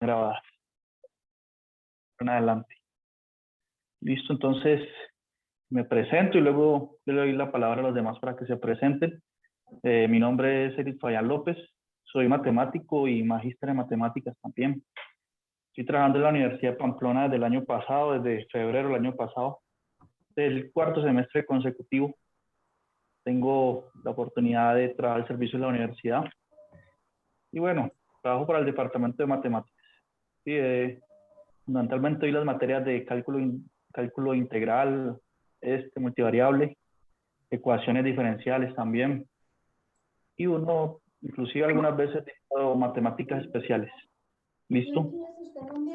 grabadas. En adelante. Listo, entonces me presento y luego le doy la palabra a los demás para que se presenten. Mi nombre es Eric Fabián López, soy matemático y magíster en matemáticas también. Estoy trabajando en la Universidad de Pamplona desde el año pasado, desde febrero del año pasado, del cuarto semestre consecutivo. Tengo la oportunidad de trabajar al servicio de la universidad. Y bueno, trabajo para el departamento de matemáticas. Sí, fundamentalmente doy las materias de cálculo integral, multivariable, ecuaciones diferenciales también. Y uno, inclusive algunas veces, matemáticas especiales. ¿Listo?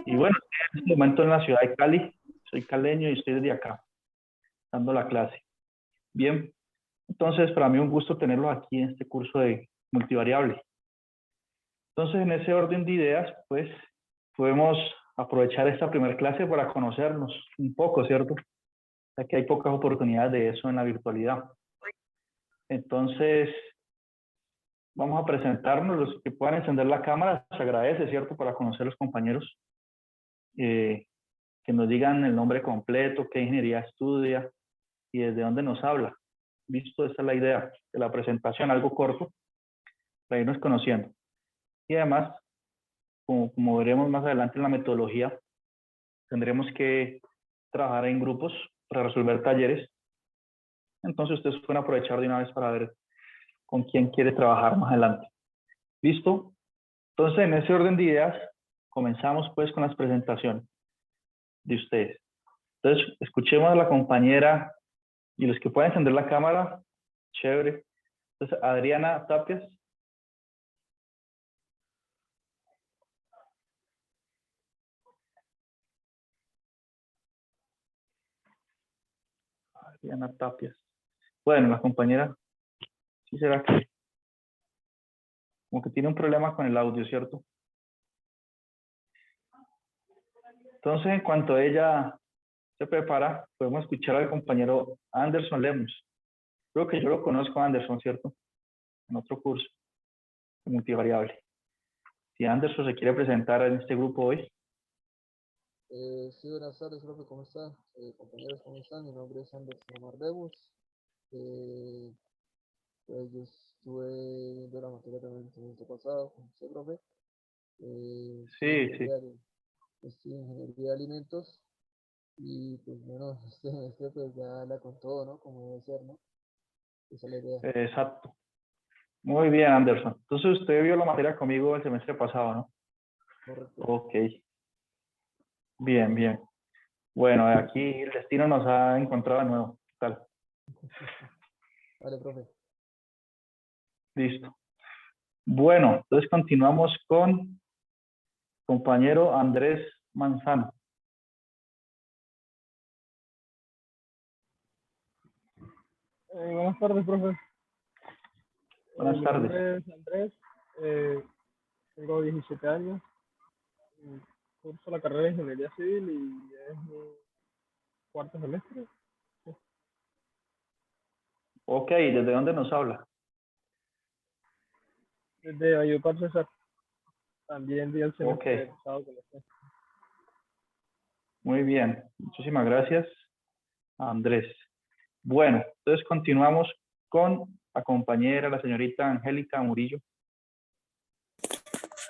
Y bueno, en este momento en la ciudad de Cali, soy caleño y estoy desde acá, dando la clase. Bien, entonces para mí un gusto tenerlos aquí en este curso de multivariable. Entonces, en ese orden de ideas, pues, podemos aprovechar esta primera clase para conocernos un poco, ¿cierto? Ya que hay pocas oportunidades de eso en la virtualidad. Entonces, vamos a presentarnos. Los que puedan encender la cámara, se agradece, ¿cierto? Para conocer a los compañeros. Que nos digan el nombre completo, qué ingeniería estudia y desde dónde nos habla. Listo, esa es la idea de la presentación, algo corto, para irnos conociendo. Y además, como veremos más adelante en la metodología, tendremos que trabajar en grupos para resolver talleres. Entonces ustedes pueden aprovechar de una vez para ver con quién quiere trabajar más adelante. ¿Listo? Entonces, en ese orden de ideas, comenzamos pues con las presentaciones de ustedes. Entonces, escuchemos a la compañera y los que puedan encender la cámara, chévere. Entonces, Adriana Tapias. Adriana Tapias. Bueno, la compañera, sí será que como que tiene un problema con el audio, ¿cierto? Entonces, en cuanto ella se prepara, podemos escuchar al compañero Anderson Lemos. Creo que yo lo conozco a Anderson, ¿cierto? En otro curso de multivariable. Si Anderson se quiere presentar en este grupo hoy. Sí, buenas tardes, profe, ¿cómo están? Compañeros, ¿cómo están? Mi nombre es Anderson Omar Lemos. Pues yo estuve viendo la materia también el semestre pasado con usted, profe. Sí, sí. Estoy en ingeniería de alimentos y pues bueno, este semestre pues ya la con todo, ¿no? Como debe ser, ¿no? Esa es la idea. Exacto. Muy bien, Anderson. Entonces usted vio la materia conmigo el semestre pasado, ¿no? Correcto. Ok. Bien, bien. Bueno, aquí el destino nos ha encontrado de nuevo. Tal. Vale, profe. Listo. Bueno, entonces continuamos con compañero Andrés Manzano. Buenas tardes, profe. Buenas tardes. Mi nombre es Andrés, tengo 17 años, curso la carrera de Ingeniería Civil y es mi cuarto semestre. Ok, ¿desde dónde nos habla? Desde Valledupar, César. También di el semestre Ok. pasado con usted. Muy bien. Muchísimas gracias, Andrés. Bueno, entonces continuamos con la compañera, la señorita Angélica Murillo.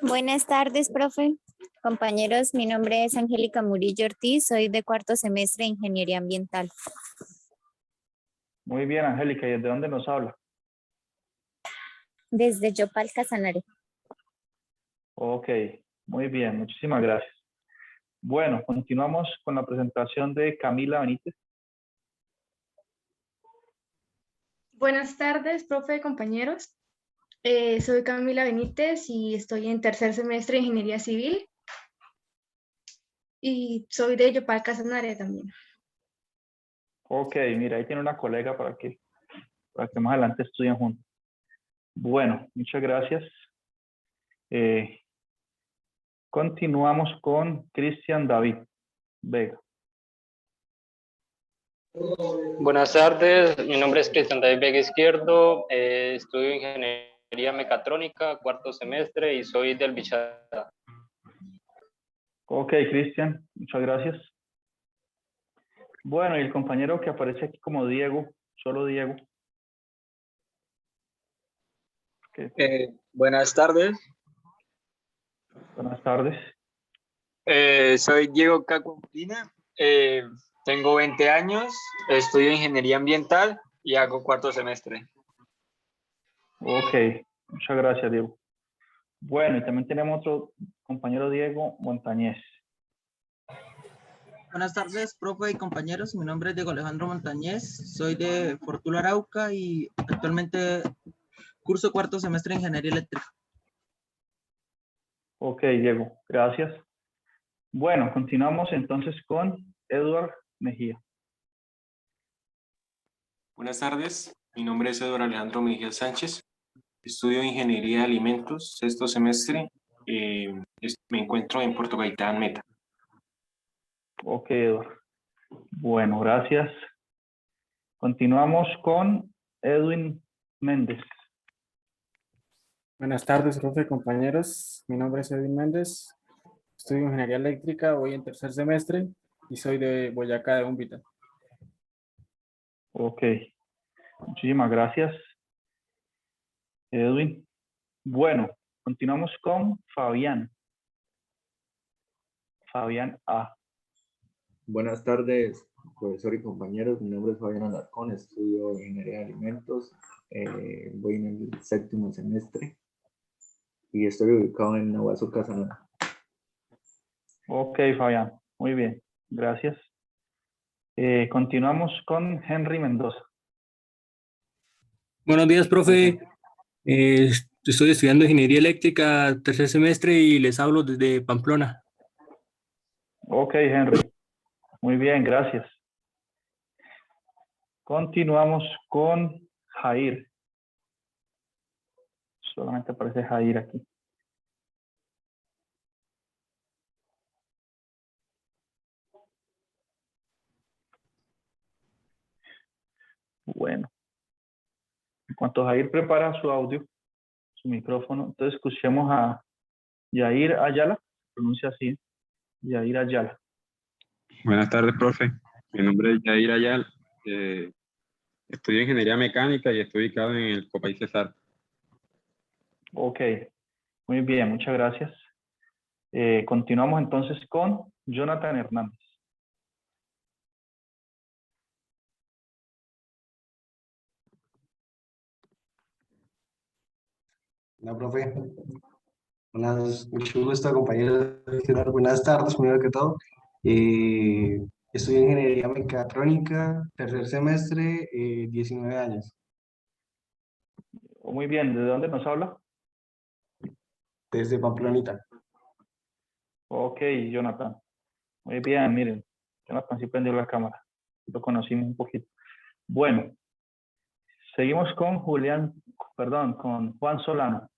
Buenas tardes, profe. Compañeros, mi nombre es Angélica Murillo Ortiz, soy de cuarto semestre de Ingeniería Ambiental. Muy bien, Angélica, ¿y desde dónde nos habla? Desde Yopal, Casanare. Ok, muy bien, muchísimas gracias. Bueno, continuamos con la presentación de Camila Benítez. Buenas tardes, profe, compañeros. Soy Camila Benítez y estoy en tercer semestre de Ingeniería Civil. Y soy de Yopal, Casanare también. Ok, mira, ahí tiene una colega para que más adelante estudien juntos. Bueno, muchas gracias. Continuamos con Cristian David Vega. Buenas tardes, mi nombre es Cristian David Vega Izquierdo, estudio Ingeniería Mecatrónica, cuarto semestre y soy del Bichada. Ok, Cristian, muchas gracias. Bueno, y el compañero que aparece aquí como Diego, solo Diego. Ok, Buenas tardes, buenas tardes. soy Diego Cacuamplina, tengo 20 años, estudio ingeniería ambiental y hago cuarto semestre. Ok, muchas gracias, Diego. Bueno, y también tenemos otro compañero, Diego Montañez. Buenas tardes, profe y compañeros. Mi nombre es Diego Alejandro Montañez. Soy de Fortuna Arauca y actualmente curso cuarto semestre de Ingeniería Eléctrica. Ok, Diego, gracias. Bueno, continuamos entonces con Edward Mejía. Buenas tardes, mi nombre es Eduardo Alejandro Mejía Sánchez, estudio Ingeniería de Alimentos, sexto semestre, me encuentro en Puerto Gaitán, Meta. Ok, Edward. Bueno, gracias. Continuamos con Edwin Méndez. Buenas tardes, profe, compañeros. Mi nombre es Edwin Méndez. Estudio Ingeniería Eléctrica, voy en tercer semestre y soy de Boyacá, de Úmbita. Ok, muchísimas gracias, Edwin. Bueno, continuamos con Fabián. Fabián A. Buenas tardes, profesor y compañeros. Mi nombre es Fabián Alarcón, estudio Ingeniería de Alimentos. Voy en el séptimo semestre y estoy ubicado en Nahuazú, Casanare. Ok, Fabián. Muy bien, gracias. Continuamos con Henry Mendoza. Buenos días, profe. Estoy estudiando Ingeniería Eléctrica, tercer semestre, y les hablo desde Pamplona. Ok, Henry. Muy bien, gracias. Continuamos con Jair. Solamente aparece Jair aquí. Bueno. En cuanto Jair prepara su audio, su micrófono, entonces escuchemos a Yair Ayala, pronuncia así, Yair Ayala. Buenas tardes, profe. Mi nombre es Yair Ayal. Estudio Ingeniería Mecánica y estoy ubicado en el Copay Cesar. Ok, muy bien, muchas gracias. Continuamos entonces con Jonathan Hernández. Hola, profe. Mucho gusto, compañeros. Buenas tardes, primero que todo. Estudio Ingeniería Mecatrónica, tercer semestre, 19 años. Muy bien, ¿de dónde nos habla? Desde Pamplonita. Ok, Jonathan. Muy bien, miren, Jonathan sí prendió la cámara. Lo conocimos un poquito. Bueno, seguimos con con Juan Solano.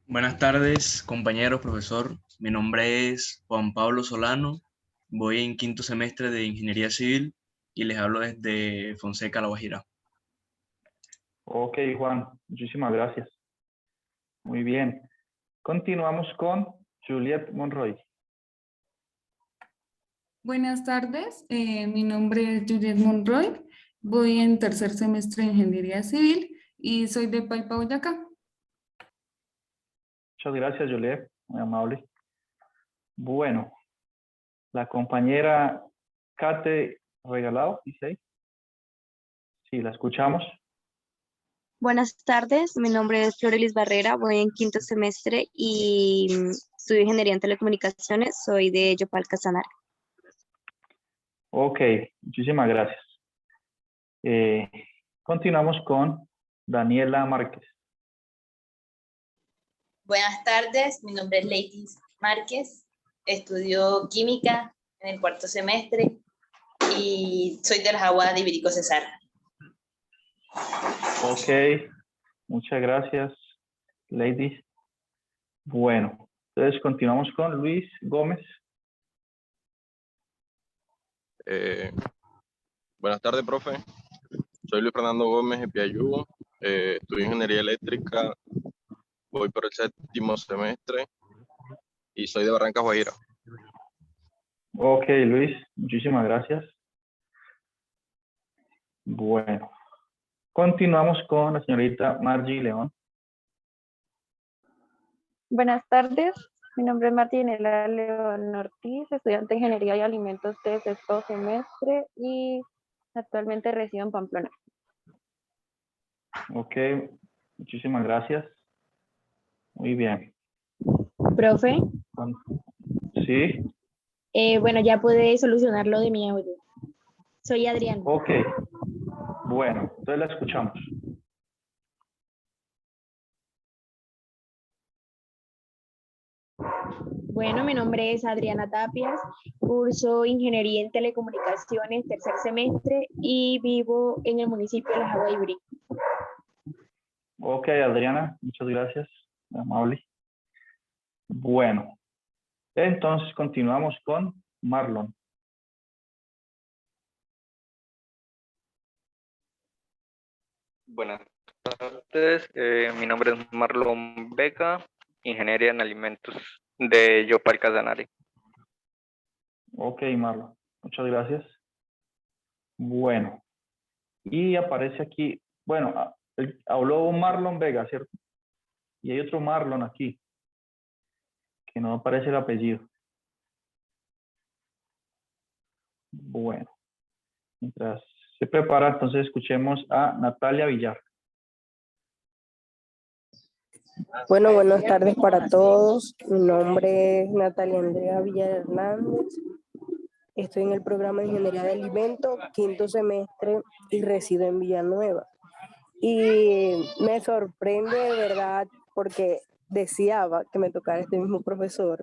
Buenas tardes, compañeros, profesor. Mi nombre es Juan Pablo Solano. Voy en quinto semestre de Ingeniería Civil y les hablo desde Fonseca, La Guajira. Ok, Juan, muchísimas gracias. Muy bien. Continuamos con Juliet Monroy. Buenas tardes, mi nombre es Juliet Monroy, voy en tercer semestre de Ingeniería Civil y soy de Paipa, Boyacá. Muchas gracias, Juliet, muy amable. Bueno, la compañera Kate Regalado, dice. Sí, la escuchamos. Buenas tardes, mi nombre es Florelis Barrera, voy en quinto semestre y estudio Ingeniería en Telecomunicaciones, soy de Yopal, Casanare. Ok, muchísimas gracias. Continuamos con Daniela Márquez. Buenas tardes, mi nombre es Lady Márquez, estudio química en el cuarto semestre y soy de las aguas de Ibérico Cesar. Ok, muchas gracias, ladies. Bueno, entonces continuamos con Luis Gómez. Buenas tardes, profe. Soy Luis Fernando Gómez de Piayú. Estudio Ingeniería Eléctrica voy por el 7º semestre y soy de Barranca Guajira. Ok, Luis, muchísimas gracias. Bueno, continuamos con la señorita Margie León. Buenas tardes, mi nombre es Martinela León Ortiz, estudiante de Ingeniería y Alimentos de 6º semestre y actualmente resido en Pamplona. Ok, muchísimas gracias. Muy bien. Profe, Sí, bueno, ya pude solucionar lo de mi audio. Soy Adrián. ok. Bueno, entonces la escuchamos. Bueno, mi nombre es Adriana Tapias, curso Ingeniería en Telecomunicaciones, 3er semestre y vivo en el municipio de Las Aguas Ibrí. Ok, Adriana, muchas gracias, muy amable. Bueno, entonces continuamos con Marlon. Buenas tardes, mi nombre es Marlon Vega, Ingeniería en Alimentos de Yopal Casanare. Ok, Marlon, muchas gracias. Bueno, y aparece aquí, bueno, habló Marlon Vega, ¿cierto? Y hay otro Marlon aquí, que no aparece el apellido. Bueno, mientras se prepara, entonces escuchemos a Natalia Villar. Bueno, buenas tardes para todos. Mi nombre es Natalia Andrea Villar Hernández. Estoy en el programa de Ingeniería de Alimentos, 5º semestre y resido en Villanueva. Y me sorprende de verdad porque deseaba que me tocara este mismo profesor,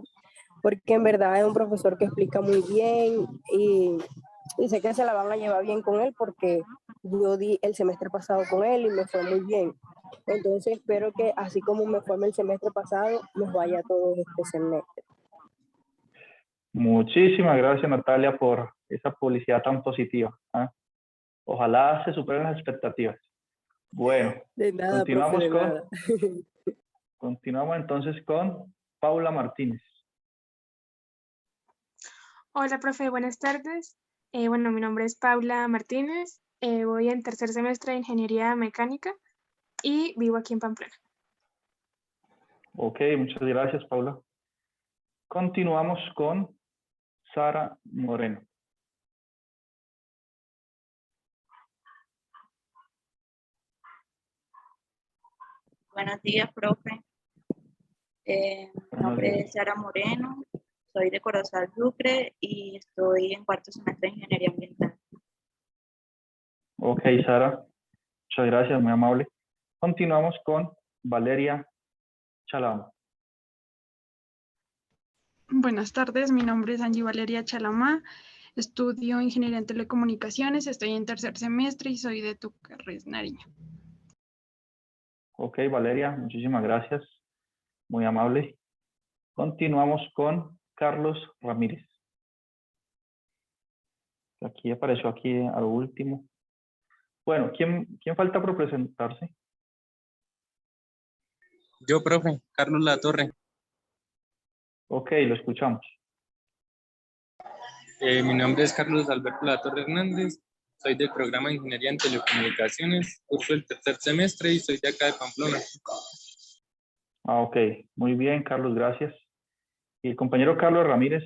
porque en verdad es un profesor que explica muy bien y sé que se la van a llevar bien con él porque yo di el semestre pasado con él y me fue muy bien. Entonces espero que así como me fue el semestre pasado, nos vaya a todos este semestre. Muchísimas gracias, Natalia, por esa publicidad tan positiva. ¿Ah? Ojalá se superen las expectativas. Bueno, De nada, continuamos profe, de nada. continuamos entonces con Paula Martínez. Hola, profe, buenas tardes. Bueno, mi nombre es Paula Martínez, voy en 3er semestre de Ingeniería Mecánica y vivo aquí en Pamplona. Ok, muchas gracias, Paula. Continuamos con Sara Moreno. Buenos días, profe. Mi nombre es Sara Moreno, soy de Corozal, Sucre y estoy en 4º semestre de Ingeniería Ambiental. Ok, Sara, muchas gracias, muy amable. Continuamos con Valeria Chalama. Buenas tardes, mi nombre es Angie Valeria Chalamá, estudio Ingeniería en Telecomunicaciones, estoy en 3er semestre y soy de Tucarres, Nariño. Ok, Valeria, muchísimas gracias, muy amable. Continuamos con Carlos Ramírez. Aquí apareció aquí al último. Bueno, ¿quién falta por presentarse? Yo, profe, Carlos Latorre. Ok, lo escuchamos. Mi nombre es Carlos Alberto Latorre Hernández, soy del programa de Ingeniería en Telecomunicaciones, curso el 3er semestre y soy de acá de Pamplona. Ah, ok, muy bien, Carlos, gracias. ¿Y el compañero Carlos Ramírez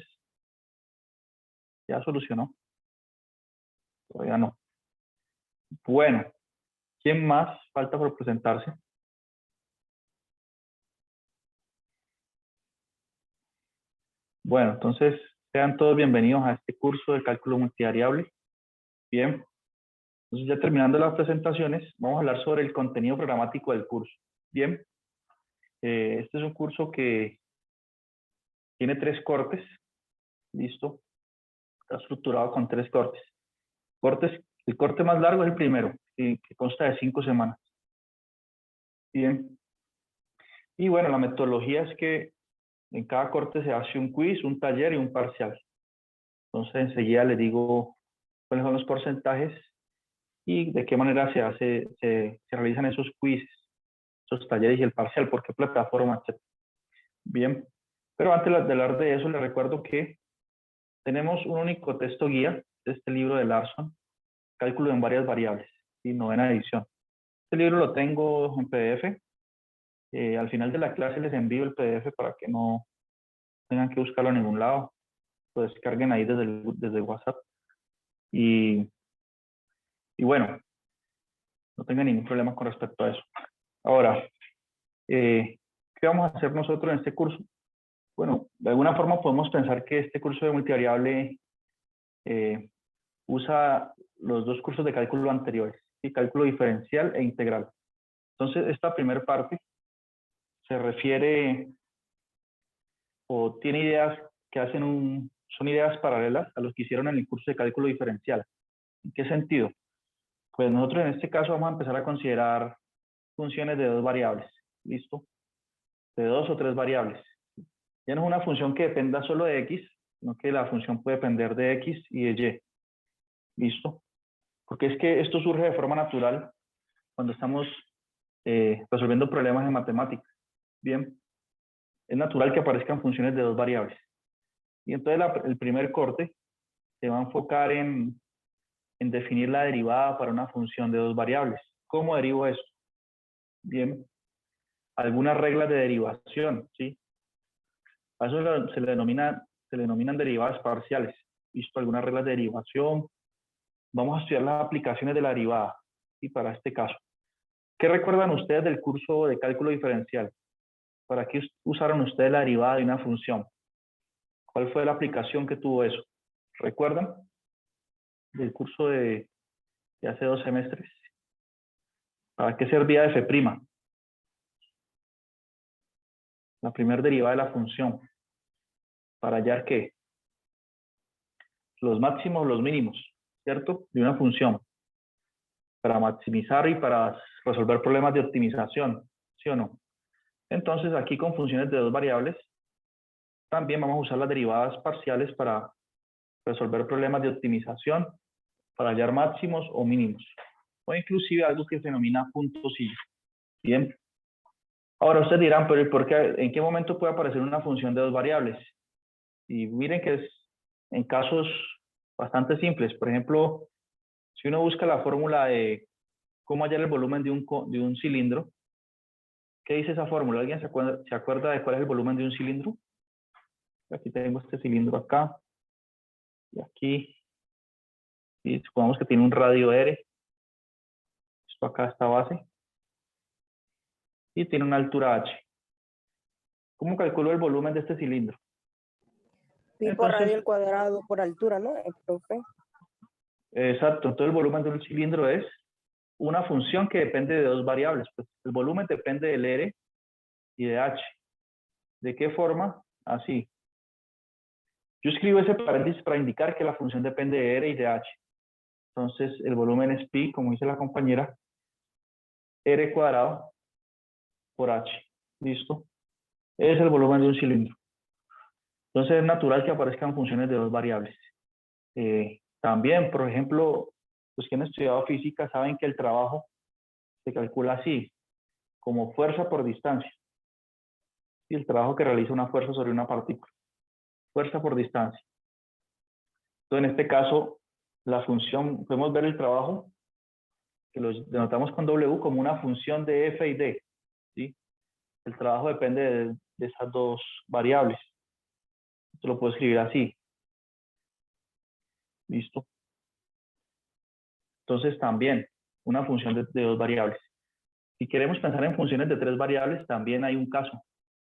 ya solucionó? Todavía no. Bueno, ¿quién más falta por presentarse? Bueno, entonces sean todos bienvenidos a este curso de cálculo multivariable. Bien, entonces ya terminando las presentaciones, vamos a hablar sobre el contenido programático del curso. Bien, este es un curso que tiene 3 cortes. Listo, está estructurado con 3 cortes. El corte más largo es el primero, que consta de 5 semanas. Bien, y bueno, la metodología es que en cada corte se hace un quiz, un taller y un parcial. Entonces enseguida les digo cuáles son los porcentajes y de qué manera se realizan esos quizzes, estos talleres y el parcial, por qué plataforma, etc. Bien, pero antes de hablar de eso, les recuerdo que tenemos un único texto guía de este libro de Larson, Cálculo en varias variables, y 9ª edición. Este libro lo tengo en PDF. Al final de la clase les envío el PDF para que no tengan que buscarlo en ningún lado. Lo descarguen ahí desde WhatsApp. Y bueno, no tengan ningún problema con respecto a eso. Ahora, ¿qué vamos a hacer nosotros en este curso? Bueno, de alguna forma podemos pensar que este curso de multivariable usa los dos cursos de cálculo anteriores, ¿sí? Cálculo diferencial e integral. Entonces, esta primera parte se refiere o tiene ideas que son ideas paralelas a los que hicieron en el curso de cálculo diferencial. ¿En qué sentido? Pues nosotros en este caso vamos a empezar a considerar funciones de dos variables, ¿listo? De 2 o 3 variables. Ya no es una función que dependa solo de x, sino que la función puede depender de x y de y, ¿listo? Porque es que esto surge de forma natural cuando estamos resolviendo problemas de matemáticas. Bien, es natural que aparezcan funciones de dos variables. Y entonces el primer corte se va a enfocar en definir la derivada para una función de dos variables. ¿Cómo derivo eso? Bien, algunas reglas de derivación, ¿sí? A eso se le denominan derivadas parciales. ¿Listo? Algunas reglas de derivación. Vamos a estudiar las aplicaciones de la derivada, y para este caso. ¿Qué recuerdan ustedes del curso de cálculo diferencial? ¿Para qué usaron ustedes la derivada de una función? ¿Cuál fue la aplicación que tuvo eso? ¿Recuerdan? Del curso de hace 2 semestres. ¿Para qué servía f'? La primera derivada de la función. ¿Para hallar qué? Los máximos, los mínimos, ¿cierto? De una función. Para maximizar y para resolver problemas de optimización, ¿sí o no? Entonces, aquí con funciones de dos variables, también vamos a usar las derivadas parciales para resolver problemas de optimización, para hallar máximos o mínimos, o inclusive algo que se denomina puntos y. Bien. Ahora ustedes dirán, pero ¿por qué, en qué momento puede aparecer una función de dos variables? Y miren que es en casos bastante simples. Por ejemplo, si uno busca la fórmula de cómo hallar el volumen de un cilindro, ¿qué dice esa fórmula? ¿Alguien se acuerda de cuál es el volumen de un cilindro? Aquí tengo este cilindro acá. Y aquí. Y supongamos que tiene un radio R. Esto acá, esta base. Y tiene una altura H. ¿Cómo calculo el volumen de este cilindro? Pi por radio al cuadrado por altura, ¿no, profe? Exacto. Entonces el volumen de un cilindro es una función que depende de dos variables. Pues el volumen depende del R y de H. ¿De qué forma? Así. Yo escribo ese paréntesis para indicar que la función depende de R y de H. Entonces el volumen es pi, como dice la compañera, R cuadrado por H. ¿Listo? Ese es el volumen de un cilindro. Entonces es natural que aparezcan funciones de dos variables. También, por ejemplo, los que han estudiado física saben que el trabajo se calcula así, como fuerza por distancia. Y el trabajo que realiza una fuerza sobre una partícula. Fuerza por distancia. Entonces, en este caso, la función, podemos ver el trabajo, que lo denotamos con W, como una función de F y D. ¿Sí? El trabajo depende de esas dos variables. Esto lo puedo escribir así. ¿Listo? Entonces, también, una función de dos variables. Si queremos pensar en funciones de tres variables, también hay un caso.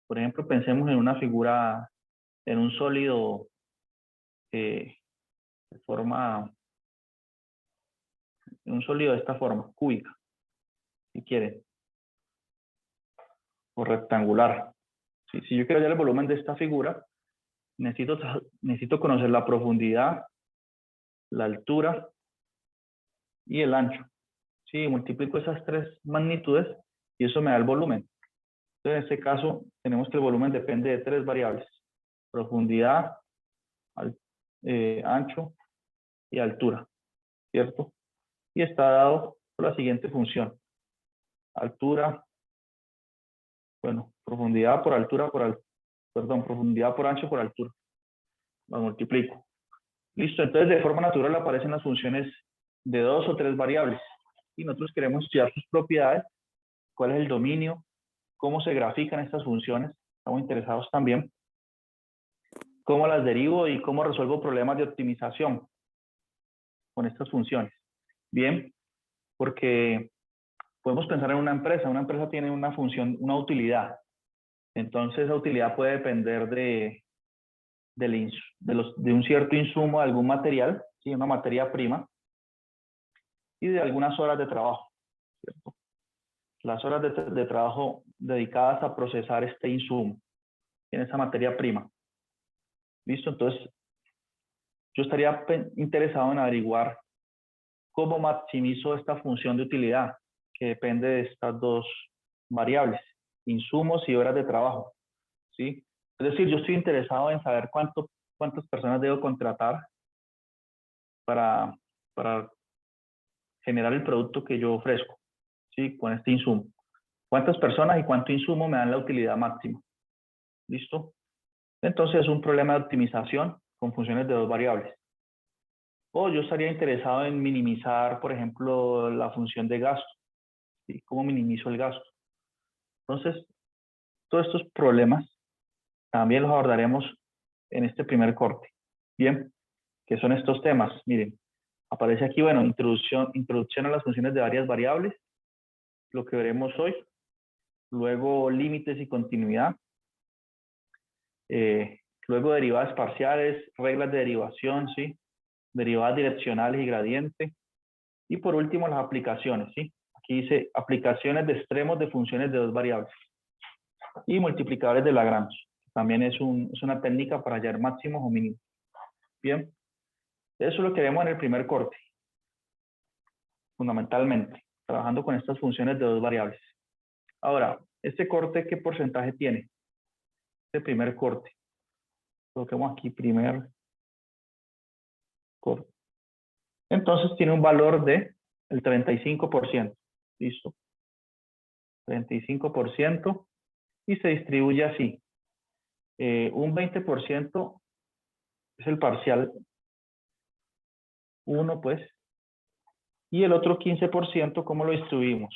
Por ejemplo, pensemos en una figura, en un sólido de esta forma, cúbica, si quieren, o rectangular. Si yo quiero hallar el volumen de esta figura, necesito conocer la profundidad, la altura y el ancho. Sí, multiplico esas tres magnitudes y eso me da el volumen. Entonces, en este caso, tenemos que el volumen depende de tres variables: profundidad, ancho y altura, ¿cierto? Y está dado por la siguiente función: altura Bueno, profundidad por altura profundidad por ancho por altura. Lo multiplico. Listo, entonces de forma natural aparecen las funciones de 2 o 3 variables. Y nosotros queremos estudiar sus propiedades, cuál es el dominio, cómo se grafican estas funciones. Estamos interesados también cómo las derivo y cómo resuelvo problemas de optimización con estas funciones. Bien, porque podemos pensar en una empresa tiene una función, una utilidad. Entonces esa utilidad puede depender de un cierto insumo, de algún material, ¿sí? Una materia prima, y de algunas horas de trabajo, ¿cierto? Las horas de trabajo dedicadas a procesar este insumo en esa materia prima. ¿Listo? Entonces, yo estaría interesado en averiguar cómo maximizo esta función de utilidad, que depende de estas dos variables, insumos y horas de trabajo, ¿sí? Es decir, yo estoy interesado en saber cuántas personas debo contratar para generar el producto que yo ofrezco, ¿sí? Con este insumo. ¿Cuántas personas y cuánto insumo me dan la utilidad máxima? ¿Listo? Entonces es un problema de optimización con funciones de dos variables. O yo estaría interesado en minimizar, por ejemplo, la función de gasto, ¿sí? ¿Cómo minimizo el gasto? Entonces, todos estos problemas también los abordaremos en este primer corte. Bien, ¿qué son estos temas? Miren, aparece aquí, bueno, introducción a las funciones de varias variables, lo que veremos hoy. Luego, límites y continuidad. Luego, derivadas parciales, reglas de derivación, ¿sí? Derivadas direccionales y gradiente. Y por último, las aplicaciones, ¿sí? Aquí dice aplicaciones de extremos de funciones de dos variables. Y multiplicadores de Lagrange. También es una técnica para hallar máximos o mínimos. Bien. Eso es lo que vemos en el primer corte. Fundamentalmente, trabajando con estas funciones de dos variables. Ahora, este corte, ¿qué porcentaje tiene? Este primer corte. Coloquemos aquí primer corte. Entonces tiene un valor de el 35%. ¿Listo? 35% y se distribuye así. Un 20% es el parcial 1, pues. Y el otro 15%, ¿cómo lo distribuimos?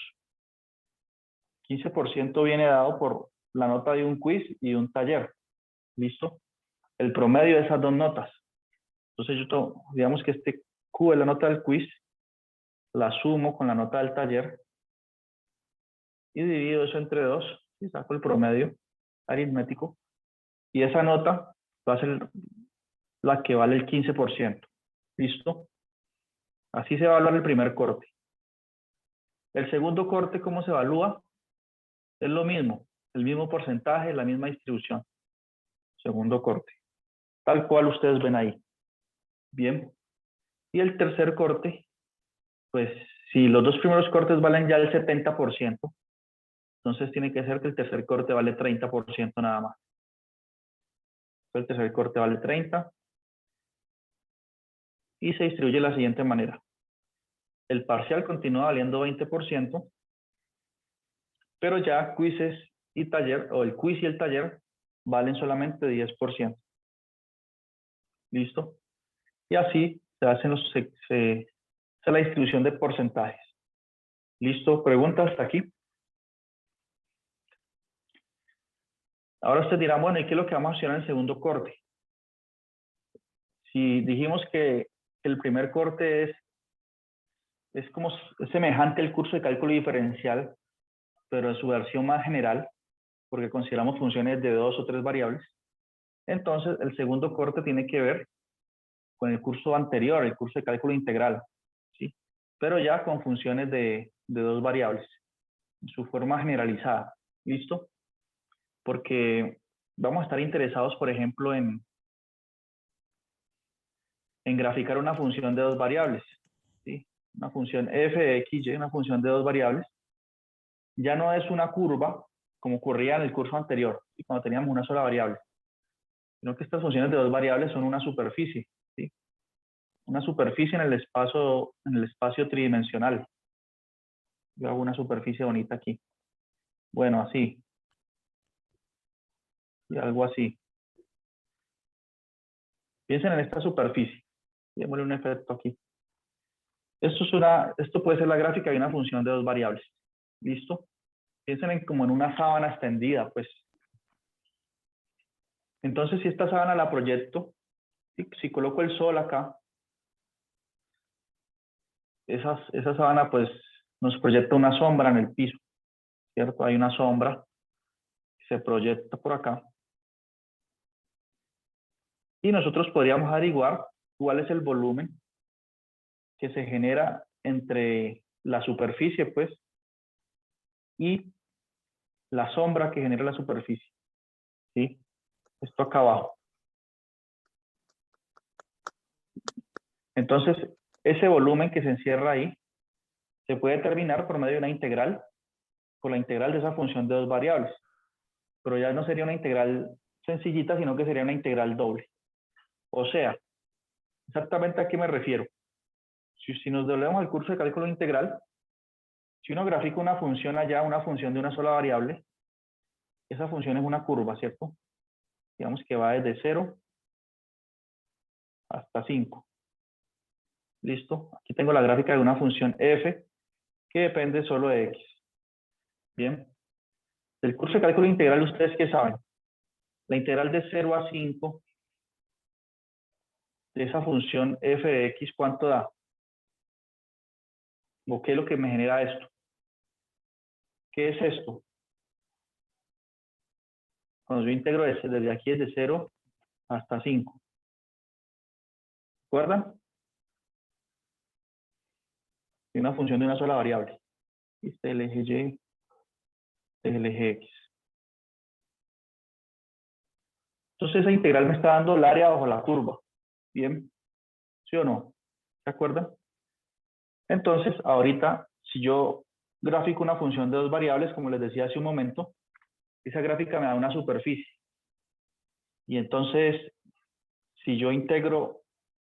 15% viene dado por la nota de un quiz y de un taller. ¿Listo? El promedio de esas dos notas. Entonces, digamos que este Q es la nota del quiz, la sumo con la nota del taller y divido eso entre 2 y saco el promedio aritmético. Y esa nota va a ser la que vale el 15%. ¿Listo? Así se va a evaluar el primer corte. El segundo corte, ¿cómo se evalúa? Es lo mismo, el mismo porcentaje, la misma distribución. Segundo corte. Tal cual ustedes ven ahí. Bien. Y el tercer corte, pues si los dos primeros cortes valen ya el 70%, entonces tiene que ser que el tercer corte vale 30% nada más. El tercer corte vale 30%. Y se distribuye de la siguiente manera. El parcial continúa valiendo 20%, pero ya quizzes y taller, o el quiz y el taller, valen solamente 10%. ¿Listo? Y así se hacen la distribución de porcentajes. ¿Listo? ¿Preguntas hasta aquí? Ahora ustedes dirán, bueno, ¿y qué es lo que vamos a hacer en el segundo corte? Si dijimos que el primer corte es semejante al curso de cálculo diferencial, pero en su versión más general, porque consideramos funciones de 2 o 3 variables, entonces el segundo corte tiene que ver con el curso anterior, el curso de cálculo integral, ¿sí? Pero ya con funciones de 2 variables, en su forma generalizada. ¿Listo? Porque vamos a estar interesados, por ejemplo, en graficar una función de 2 variables, ¿sí? Una función f de x, y, una función de 2 variables. Ya no es una curva, como ocurría en el curso anterior, ¿sí? Cuando teníamos una sola variable, sino que estas funciones de 2 variables son una superficie, ¿sí? Una superficie en el espacio tridimensional. Yo hago una superficie bonita aquí. Bueno, así. y algo así. Piensen en esta superficie. Démosle un efecto aquí. Esto puede ser la gráfica de una función de dos variables. ¿Listo? Piensen como en una sábana extendida, pues. Entonces, si esta sábana la proyecto, si coloco el sol acá, esa sábana pues nos proyecta una sombra en el piso, ¿cierto? Hay una sombra que se proyecta por acá. Y nosotros podríamos averiguar cuál es el volumen que se genera entre la superficie, pues, y la sombra que genera la superficie. ¿Sí? Esto acá abajo. Entonces, ese volumen que se encierra ahí se puede determinar por medio de una integral, por la integral de esa función de dos variables. Pero ya no sería una integral sencillita, sino que sería una integral doble. O sea, exactamente a qué me refiero. Si nos devolvemos al curso de cálculo integral, si uno grafica una función allá, una función de una sola variable, esa función es una curva, ¿cierto? Digamos que va desde 0 hasta 5. ¿Listo? Aquí tengo la gráfica de una función f que depende solo de x. Bien. Del curso de cálculo integral, ¿ustedes qué saben? La integral de 0 a 5 de esa función f de x, ¿cuánto da? ¿O qué es lo que me genera esto? ¿Qué es esto? Cuando yo integro desde aquí desde 0 hasta 5. ¿Recuerdan? Es una función de una sola variable. Este es el eje y, este es el eje x. Entonces esa integral me está dando el área bajo la curva. ¿Bien? ¿Sí o no? ¿Se acuerdan? Entonces, ahorita, si yo grafico una función de dos variables, como les decía hace un momento, esa gráfica me da una superficie. Y entonces, si yo integro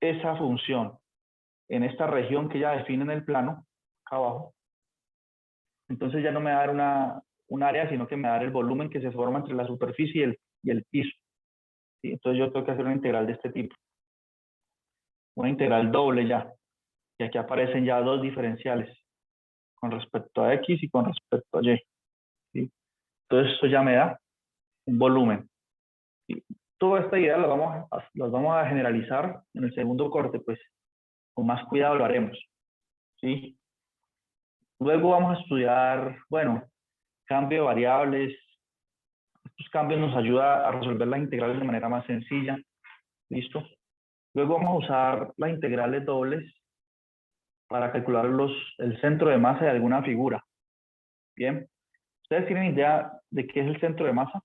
esa función en esta región que ya define en el plano, acá abajo, entonces ya no me va a dar un área, sino que me va a dar el volumen que se forma entre la superficie y el piso. ¿Sí? Entonces yo tengo que hacer una integral de este tipo. Una integral doble ya. Y aquí aparecen ya dos diferenciales con respecto a x y con respecto a y. ¿Sí? Entonces esto ya me da un volumen. ¿Sí? Toda esta idea las vamos a generalizar en el segundo corte, pues con más cuidado lo haremos. ¿Sí? Luego vamos a estudiar, bueno, cambio de variables. Estos cambios nos ayudan a resolver las integrales de manera más sencilla. ¿Listo? Luego vamos a usar las integrales dobles para calcular el centro de masa de alguna figura. Bien. ¿Ustedes tienen idea de qué es el centro de masa?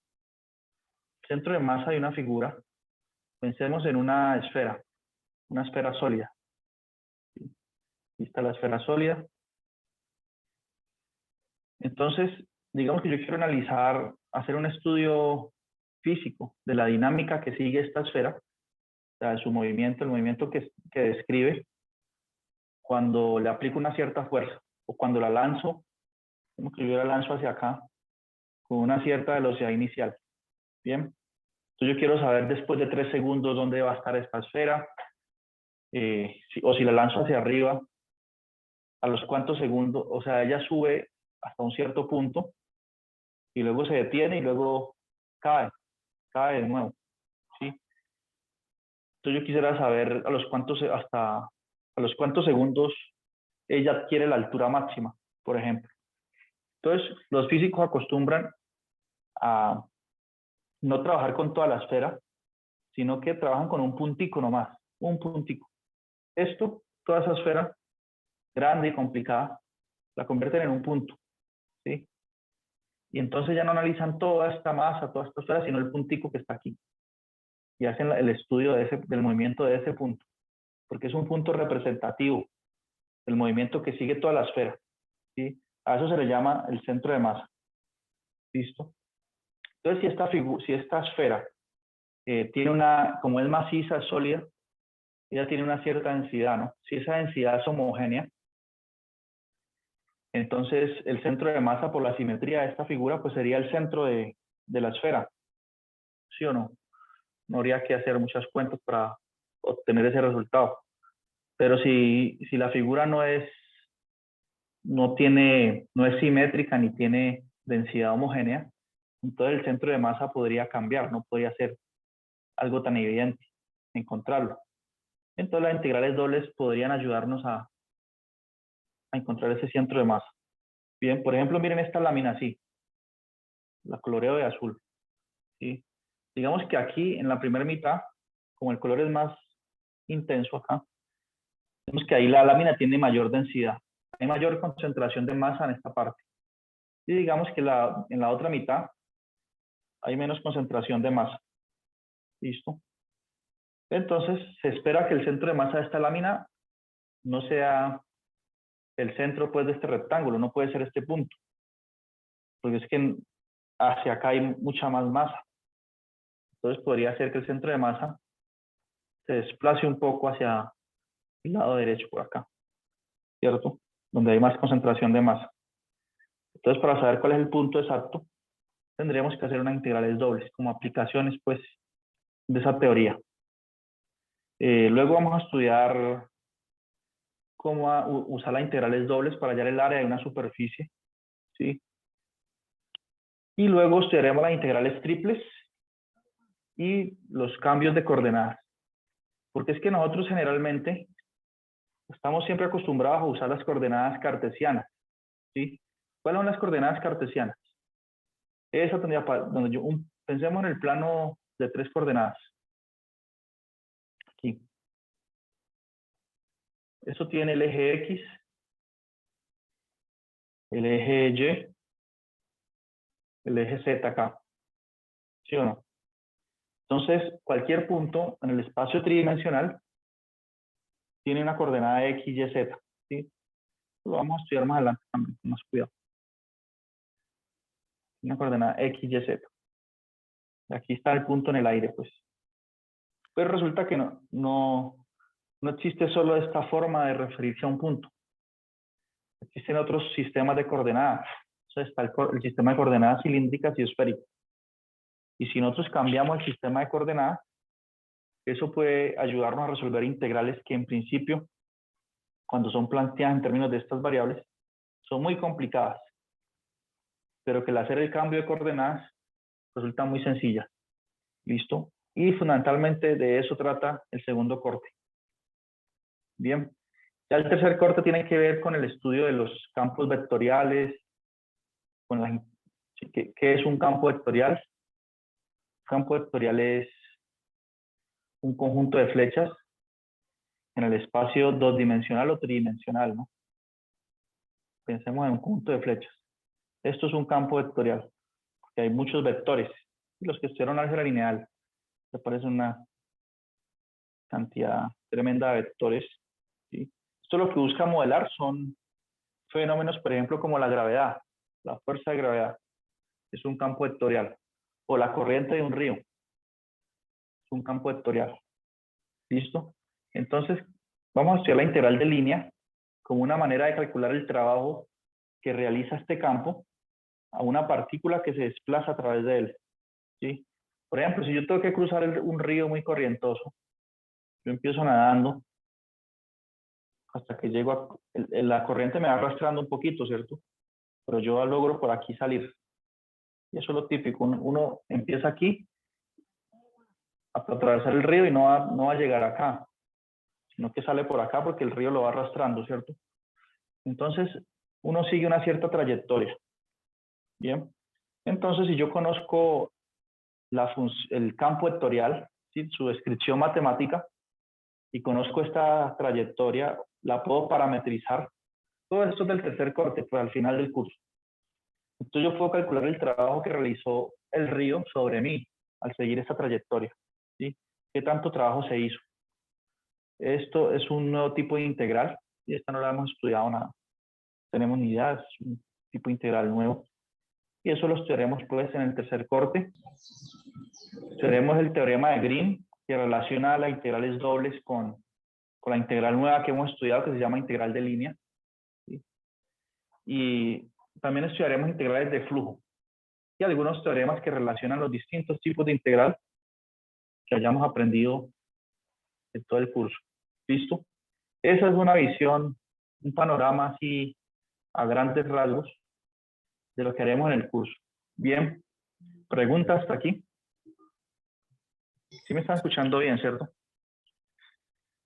El centro de masa de una figura. Pensemos en una esfera sólida. Aquí está la esfera sólida. Entonces, digamos que yo quiero hacer un estudio físico de la dinámica que sigue esta esfera, o sea, de su movimiento, el movimiento que describe cuando le aplico una cierta fuerza, o cuando la lanzo, como que yo la lanzo hacia acá, con una cierta velocidad inicial. Bien. Entonces yo quiero saber después de 3 segundos dónde va a estar esta esfera, o si la lanzo hacia arriba, a los cuántos segundos, o sea, ella sube hasta un cierto punto, y luego se detiene y luego cae de nuevo. ¿Sí? Entonces yo quisiera saber a los cuántos segundos ella adquiere la altura máxima, por ejemplo. Entonces, los físicos acostumbran a no trabajar con toda la esfera, sino que trabajan con un puntico nomás, un puntico. Toda esa esfera, grande y complicada, la convierten en un punto. ¿Sí? Y entonces ya no analizan toda esta masa, toda esta esfera, sino el puntico que está aquí. Y hacen el estudio del movimiento de ese punto, porque es un punto representativo del movimiento que sigue toda la esfera. ¿Sí? A eso se le llama el centro de masa. ¿Listo? Entonces, si esta esfera tiene como es maciza, es sólida, ella tiene una cierta densidad, ¿no? Si esa densidad es homogénea, entonces el centro de masa por la simetría de esta figura, pues sería el centro de la esfera. ¿sí o no? No habría que hacer muchas cuentas para obtener ese resultado. Pero si la figura no es simétrica ni tiene densidad homogénea, entonces el centro de masa podría cambiar, no podría ser algo tan evidente encontrarlo. Entonces las integrales dobles podrían ayudarnos a encontrar ese centro de masa. Bien, por ejemplo, miren esta lámina así, la coloreo de azul, ¿sí? Digamos que aquí en la primera mitad, como el color es más intenso acá, vemos que ahí la lámina tiene mayor densidad, hay mayor concentración de masa en esta parte. Y digamos que en la otra mitad hay menos concentración de masa. ¿Listo? Entonces se espera que el centro de masa de esta lámina no sea el centro pues de este rectángulo, no puede ser este punto, porque es que hacia acá hay mucha más masa. Entonces podría ser que el centro de masa se desplace un poco hacia el lado derecho por acá, ¿cierto? Donde hay más concentración de masa. Entonces, para saber cuál es el punto exacto, tendríamos que hacer unas integrales dobles, como aplicaciones, pues, de esa teoría. Luego vamos a estudiar cómo usar las integrales dobles para hallar el área de una superficie, ¿sí? Y luego estudiaremos las integrales triples y los cambios de coordenadas. Porque es que nosotros generalmente estamos siempre acostumbrados a usar las coordenadas cartesianas, ¿sí? ¿Cuáles son las coordenadas cartesianas? Esa tendría, donde pensemos en el plano de 3 coordenadas. Aquí. Eso tiene el eje X, el eje Y, el eje Z acá. ¿Sí o no? Entonces, cualquier punto en el espacio tridimensional tiene una coordenada X, Y, Z. ¿Sí? Lo vamos a estudiar más adelante también, con más cuidado. Una coordenada X, Y, Z. Aquí está el punto en el aire, pues. Pero resulta que no existe solo esta forma de referirse a un punto. Existen otros sistemas de coordenadas. Entonces está el sistema de coordenadas cilíndricas y esféricas. Y si nosotros cambiamos el sistema de coordenadas, eso puede ayudarnos a resolver integrales que en principio, cuando son planteadas en términos de estas variables, son muy complicadas. Pero que al hacer el cambio de coordenadas resulta muy sencilla. ¿Listo? Y fundamentalmente de eso trata el segundo corte. Bien. Ya el tercer corte tiene que ver con el estudio de los campos vectoriales, ¿qué es un campo vectorial? Un campo vectorial es un conjunto de flechas en el espacio dos-dimensional o tridimensional, ¿no? Pensemos en un conjunto de flechas. Esto es un campo vectorial, porque hay muchos vectores. Y los que estudiaron álgebra lineal, se parece una cantidad tremenda de vectores, ¿sí? Esto lo que busca modelar son fenómenos, por ejemplo, como la gravedad, la fuerza de gravedad, es un campo vectorial, o la corriente de un río, es un campo vectorial. ¿Listo? Entonces, vamos a estudiar la integral de línea como una manera de calcular el trabajo que realiza este campo a una partícula que se desplaza a través de él, ¿sí? Por ejemplo, si yo tengo que cruzar un río muy corrientoso, yo empiezo nadando hasta que llego a... la corriente me va arrastrando un poquito, ¿cierto? Pero yo logro por aquí salir. Y eso es lo típico. Uno empieza aquí a atravesar el río y no va a llegar acá, sino que sale por acá porque el río lo va arrastrando, ¿cierto? Entonces, uno sigue una cierta trayectoria. Bien. Entonces, si yo conozco el campo vectorial, ¿sí? Su descripción matemática, y conozco esta trayectoria, la puedo parametrizar. Todo esto es del tercer corte, pues al final del curso. Entonces yo puedo calcular el trabajo que realizó el río sobre mí al seguir esta trayectoria, ¿sí? ¿Qué tanto trabajo se hizo? Esto es un nuevo tipo de integral, y esta no la hemos estudiado nada. Tenemos ni idea, es un tipo integral nuevo. Y eso lo estudiaremos pues en el tercer corte. Estudiaremos el teorema de Green, que relaciona las integrales dobles con la integral nueva que hemos estudiado, que se llama integral de línea, ¿sí? Y también estudiaremos integrales de flujo. y algunos teoremas que relacionan los distintos tipos de integral que hayamos aprendido en todo el curso. ¿Listo? Esa es una visión, un panorama así a grandes rasgos de lo que haremos en el curso. Bien, ¿preguntas hasta aquí? ¿Sí me están escuchando bien, cierto?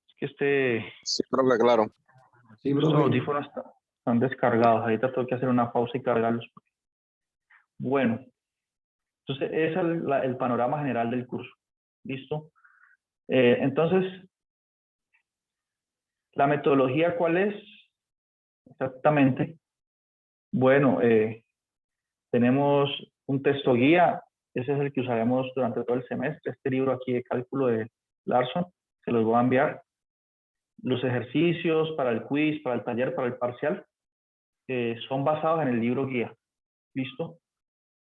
Es que Sí, profe, claro. Sí, los profe. audífonos están descargados. Ahorita tengo que hacer una pausa y cargarlos. Bueno, entonces ese es el panorama general del curso. ¿Listo? Entonces, ¿la metodología cuál es? Exactamente. Bueno, tenemos un texto guía. Ese es el que usaremos durante todo el semestre. Este libro aquí de cálculo de Larson, se los voy a enviar. Los ejercicios para el quiz, para el taller, para el parcial, son basados en el libro guía. ¿Listo?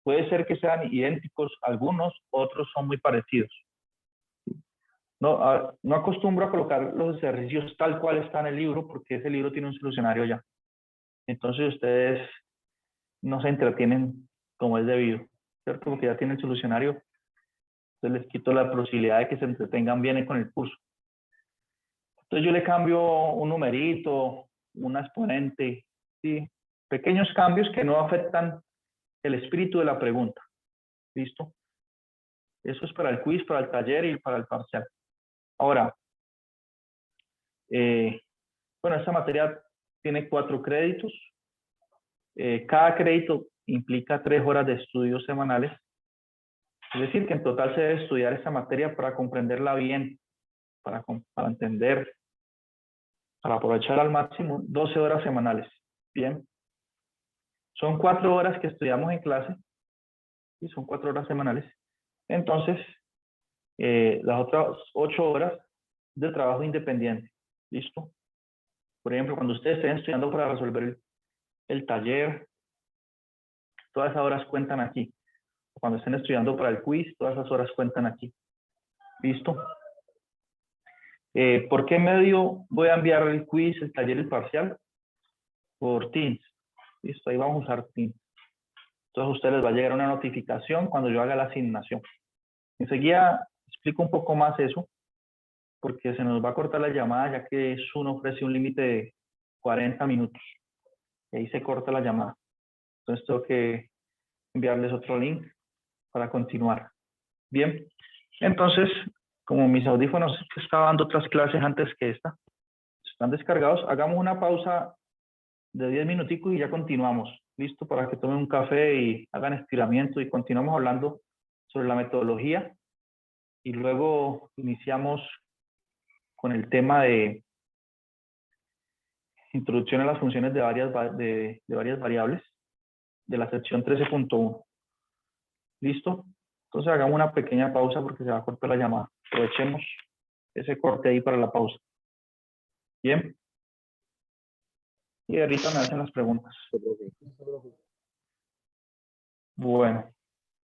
Puede ser que sean idénticos algunos, otros son muy parecidos. No acostumbro a colocar los ejercicios tal cual está en el libro, porque ese libro tiene un solucionario ya. Entonces ustedes no se entretienen como es debido, ¿cierto? Porque ya tienen el solucionario. Entonces les quito la posibilidad de que se entretengan bien con el curso. Entonces yo le cambio un numerito, un exponente, ¿sí? Pequeños cambios que no afectan el espíritu de la pregunta. ¿Listo? Eso es para el quiz, para el taller y para el parcial. Ahora, bueno, esta materia tiene 4 créditos. Cada crédito implica 3 horas de estudio semanales. Es decir, que en total se debe estudiar esta materia para comprenderla bien, para entender, para aprovechar al máximo 12 horas semanales. Bien. Son 4 horas que estudiamos en clase y son 4 horas semanales. Entonces, las otras 8 horas de trabajo independiente. ¿Listo? Por ejemplo, cuando ustedes estén estudiando para resolver el taller, todas esas horas cuentan aquí. Cuando estén estudiando para el quiz, todas esas horas cuentan aquí. ¿Listo? ¿Por qué medio voy a enviar el quiz, el taller y el parcial? Por Teams. ¿Listo? Ahí vamos a usar Teams. Entonces a ustedes les va a llegar una notificación cuando yo haga la asignación. Enseguida explico un poco más eso, porque se nos va a cortar la llamada, ya que Zoom ofrece un límite de 40 minutos. Y ahí se corta la llamada. Entonces tengo que enviarles otro link para continuar. Bien, entonces, como mis audífonos estaban dando otras clases antes que esta, están descargados, hagamos una pausa de 10 minuticos y ya continuamos. Listo, para que tomen un café y hagan estiramiento y continuamos hablando sobre la metodología. Y luego iniciamos con el tema de introducción a las funciones de varias variables de la sección 13.1. ¿Listo? Entonces hagamos una pequeña pausa porque se va a cortar la llamada. Aprovechemos ese corte ahí para la pausa. Bien. Y ahorita me hacen las preguntas. Bueno.